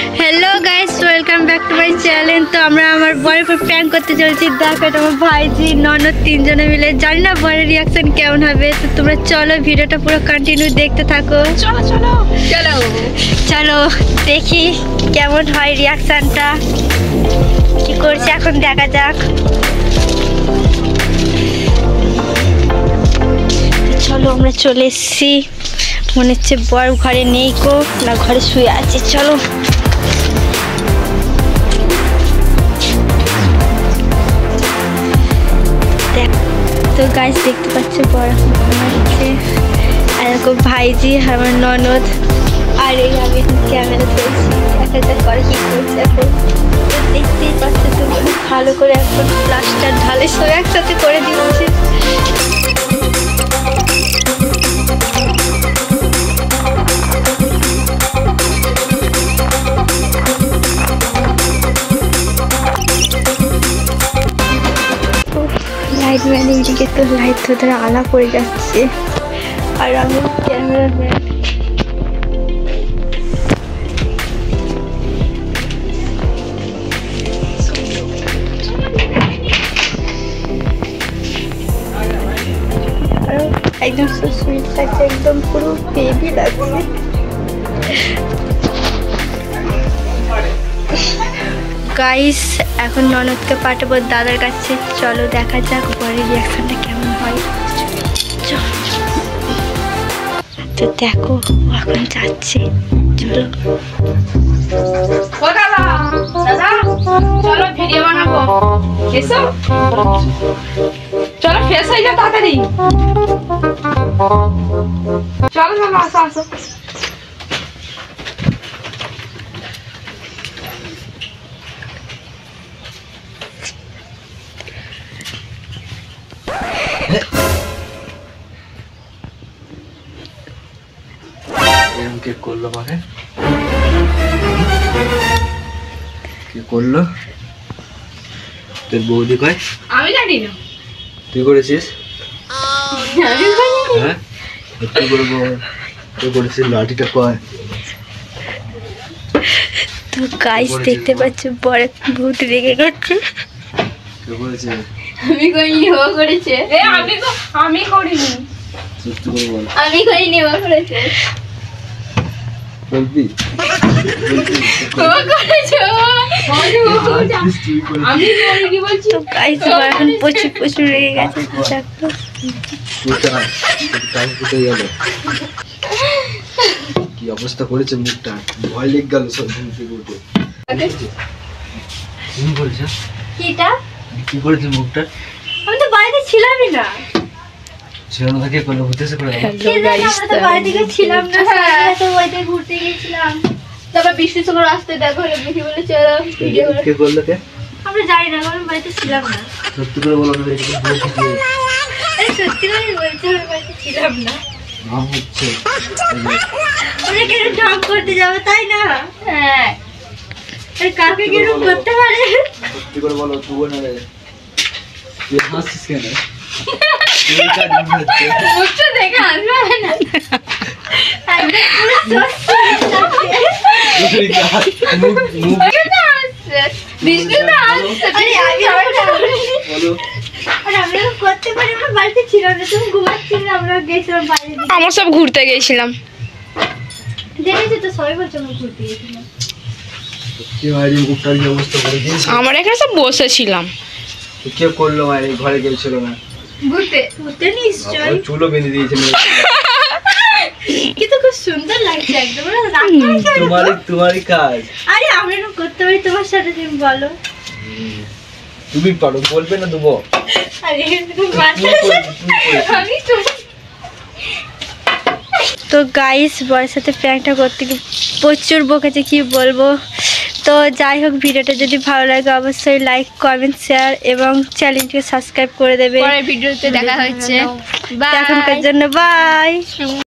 Hello guys welcome back to my channel. तो আমরা আমার বয়ের উপর প্র্যাঙ্ক করতে চলছি। দেখো এটা আমার ভাইজি ননদ তিনজনে মিলে, জানি না বয়ের রিঅ্যাকশন কেমন হবে। তো তোমরা চলো ভিডিওটা পুরো কন্টিনিউ দেখতে থাকো। চলো চলো চলো চলো দেখি কেমন হয় রিঅ্যাকশনটা, কি করছে এখন দেখা যাক। চলো আমরা চলে এসেছি, মনে হচ্ছে বর ঘরে নেই কো, না ঘরে শুয়ে আছে। চলো তো গাইস দেখতে পাচ্ছ বর হচ্ছে, আর এরকম ভাইজি আমার ননদ, আর এই আমি এখন ক্যামেরা ধরছি। দেখা যাক করে কি করছে এখন। তো দেখতেই পাচ্ছ তোমরা ভালো করে এখন প্লাস্টার ঢালে সব একসাথে করে দিচ্ছে। লাইট ম্যান এইদিকে তো লাইট তো ধরে আলা পড়ে যাচ্ছে, আর আমি ক্যামেরা ম্যান। একদম সো সুইট লাগছে, একদম পুরো বেবি লাগছে। গাইস এখন ননদকে পাঠাবো দাদার কাছে। চলো দেখা যাক বরের রিঅ্যাকশনটা কেমন হয়। তো দেখো এখন যাচ্ছে, চলো চলো ভিডিও বানাবো, এসো চলো ফ্রেশ হয়ে যাও তাড়াতাড়ি। চলো চলো আসো আসো। কে করলো মানে কে করলো? তোর বৌদি কয়? আমি জানি না। তুই করেছিস? হ্যাঁ তুই করবো, তুই করেছিস। লাঠিটা কয়? তো গাইস দেখতে পাচ্ছ বড় ভূত রেগে গেছে। কে করেছে? আমি করিনি, ও করেছে। আমি করিনি। সত্যি করে বল। আমি করিনি, ও করেছে। বলবি? ও করেছে। আমি করিনি বলছি। তো গাইস এখন প্রচুর রেগে গেছে। দেখো কি অবস্থা করেছে মুখটা, ভয় লেগে গেল সব ঘুম থেকে উঠে। কি করেছে? কিটা কি করেছে মুখটা? আমি তো বাড়িতে ছিলামই না। ছিল না কে করলো? ঘুরতেছে করে? আমরা তো বাড়িতে ছিলাম না, তো ওইতে ঘুরতে গেছিলাম। তারপর বৃষ্টি সময় রাস্তায় দেখা হলো, বুঝি বলে চলো ভিডিও করে। কে করলো কে? আমরা জানি না, কারণ বাড়িতে ছিলাম না। সত্যি করে বলো না, এটা ভুল কিছু এই সত্যি করে বলতে, আমরা বাড়িতে ছিলাম না। না হচ্ছে আমরা কেন জব করতে যাবো, তাই না? হ্যাঁ, আর কাকে কেন করতে পারে? সত্যি করে বলো। তুই না রে, তুই হাসছিস কেন? মুখটা দেখে হাসবে না। একদম পুরো বৃষ্টি তো আসছে। আরে আমি বলো, আর আমরা করতে পারি, আমরা বাড়িতে ছিলাম না। তুমি ঘুমাচ্ছিলে, আমরা গেছিলাম বাইরে। আমরা সব ঘুরতে গেছিলাম। দেখেছি তো, সবাই বলছে আমরা ঘুরতে গেছিলাম। সত্যি মায়ের মুখটার কি অবস্থা করে দিয়েছে? আমরা এখানে সব বসেছিলাম। কে করলো মায়ের? ঘরে কেউ ছিল না? ঘুরতে নিশ্চয়ই। চুলও বেঁধে দিয়েছে। কিন্তু খুব সুন্দর লাগছে একদম। তোমারই কাজ। আরে আমরা এরকম করতে পারি তোমার সাথে, তুমি বলো। তুমি পারো, বলবে না দেবো? আরে তুমি আমি তো। তো গাইস বরের সাথে প্র্যাঙ্কটা করতে গিয়ে প্রচুর বকেছে, কি বলবো। তো যাই হোক, ভিডিওটা যদি ভালো লাগে অবশ্যই লাইক কমেন্ট শেয়ার এবং চ্যানেলটিকে সাবস্ক্রাইব করে দেবে। পরের ভিডিওতে দেখা হচ্ছে। এখনকার জন্য বাই।